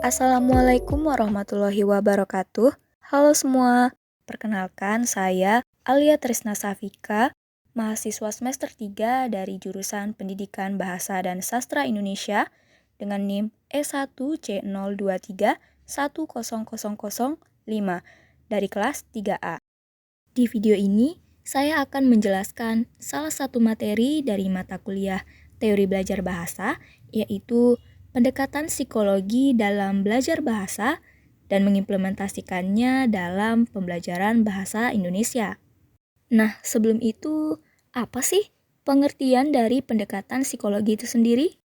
Assalamualaikum warahmatullahi wabarakatuh. Halo semua, perkenalkan saya Alia Trisna Safika, mahasiswa semester 3 dari jurusan Pendidikan Bahasa dan Sastra Indonesia dengan NIM E1C02310005 dari kelas 3A. Di video ini, saya akan menjelaskan salah satu materi dari mata kuliah Teori Belajar Bahasa, yaitu pendekatan psikologi dalam belajar bahasa dan mengimplementasikannya dalam pembelajaran bahasa Indonesia. Nah, sebelum itu, apa sih pengertian dari pendekatan psikologi itu sendiri?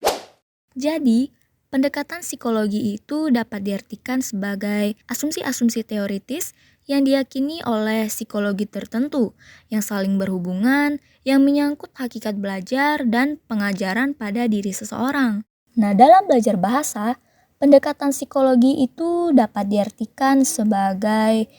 Jadi, pendekatan psikologi itu dapat diartikan sebagai asumsi-asumsi teoritis yang diyakini oleh psikologi tertentu yang saling berhubungan, yang menyangkut hakikat belajar dan pengajaran pada diri seseorang. Nah, dalam belajar bahasa, pendekatan psikologi itu dapat diartikan sebagai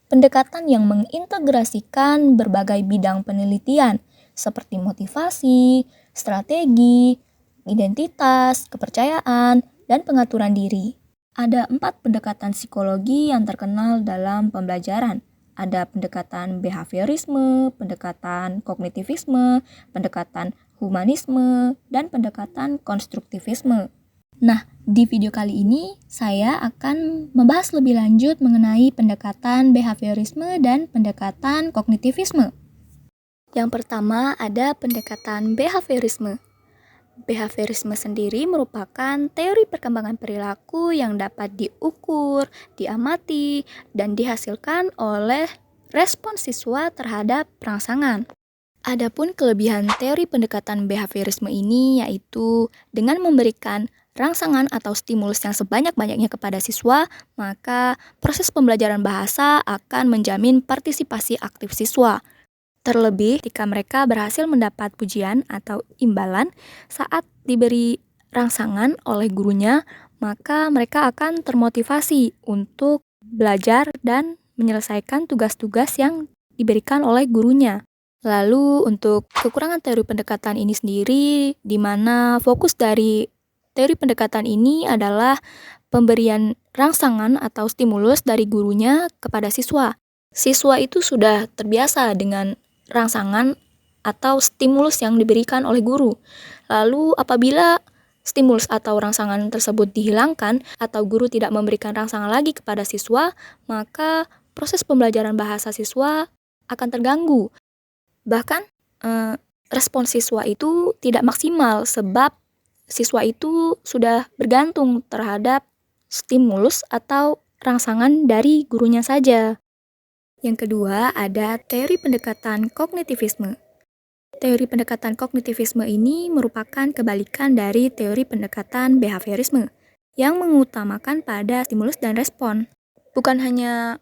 pendekatan yang mengintegrasikan berbagai bidang penelitian seperti motivasi, strategi, identitas, kepercayaan, dan pengaturan diri. Ada 4 pendekatan psikologi yang terkenal dalam pembelajaran. Ada pendekatan behaviorisme, pendekatan kognitivisme, pendekatan humanisme, dan pendekatan konstruktivisme. Nah, di video kali ini saya akan membahas lebih lanjut mengenai pendekatan behaviorisme dan pendekatan kognitivisme. Yang pertama ada pendekatan behaviorisme. Behaviorisme sendiri merupakan teori perkembangan perilaku yang dapat diukur, diamati, dan dihasilkan oleh respons siswa terhadap rangsangan. Adapun kelebihan teori pendekatan behaviorisme ini yaitu dengan memberikan rangsangan atau stimulus yang sebanyak-banyaknya kepada siswa, maka proses pembelajaran bahasa akan menjamin partisipasi aktif siswa. Terlebih jika mereka berhasil mendapat pujian atau imbalan saat diberi rangsangan oleh gurunya, maka mereka akan termotivasi untuk belajar dan menyelesaikan tugas-tugas yang diberikan oleh gurunya. Lalu untuk kekurangan teori pendekatan ini sendiri, di mana fokus dari teori pendekatan ini adalah pemberian rangsangan atau stimulus dari gurunya kepada siswa. Siswa itu sudah terbiasa dengan rangsangan atau stimulus yang diberikan oleh guru. Lalu apabila stimulus atau rangsangan tersebut dihilangkan atau guru tidak memberikan rangsangan lagi kepada siswa, maka proses pembelajaran bahasa siswa akan terganggu. Bahkan respons siswa itu tidak maksimal sebab siswa itu sudah bergantung terhadap stimulus atau rangsangan dari gurunya saja. Yang kedua ada teori pendekatan kognitivisme. Teori pendekatan kognitivisme ini merupakan kebalikan dari teori pendekatan behaviorisme yang mengutamakan pada stimulus dan respon. Bukan hanya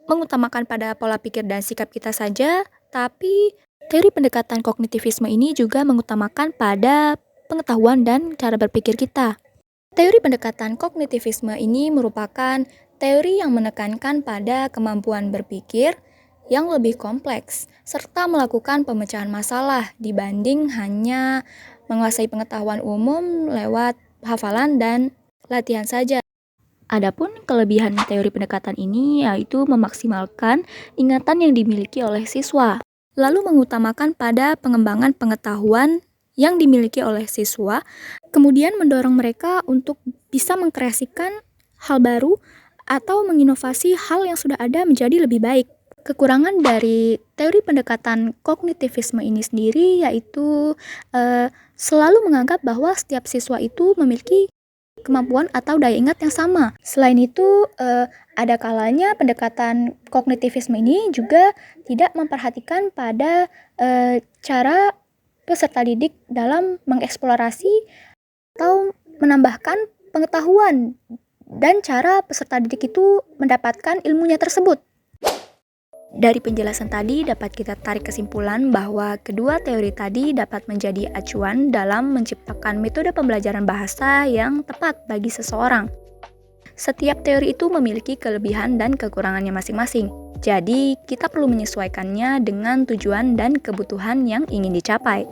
mengutamakan pada pola pikir dan sikap kita saja, tapi teori pendekatan kognitivisme ini juga mengutamakan pada pengetahuan dan cara berpikir kita. Teori pendekatan kognitivisme ini merupakan teori yang menekankan pada kemampuan berpikir yang lebih kompleks, serta melakukan pemecahan masalah dibanding hanya menguasai pengetahuan umum lewat hafalan dan latihan saja. Adapun kelebihan teori pendekatan ini yaitu memaksimalkan ingatan yang dimiliki oleh siswa, lalu mengutamakan pada pengembangan pengetahuan yang dimiliki oleh siswa, kemudian mendorong mereka untuk bisa mengkreasikan hal baru atau menginovasi hal yang sudah ada menjadi lebih baik. Kekurangan dari teori pendekatan kognitivisme ini sendiri yaitu selalu menganggap bahwa setiap siswa itu memiliki kemampuan atau daya ingat yang sama. Selain itu, ada kalanya pendekatan kognitivisme ini juga tidak memperhatikan pada cara peserta didik dalam mengeksplorasi atau menambahkan pengetahuan dan cara peserta didik itu mendapatkan ilmunya tersebut. Dari penjelasan tadi dapat kita tarik kesimpulan bahwa kedua teori tadi dapat menjadi acuan dalam menciptakan metode pembelajaran bahasa yang tepat bagi seseorang. Setiap teori itu memiliki kelebihan dan kekurangannya masing-masing. Jadi, kita perlu menyesuaikannya dengan tujuan dan kebutuhan yang ingin dicapai.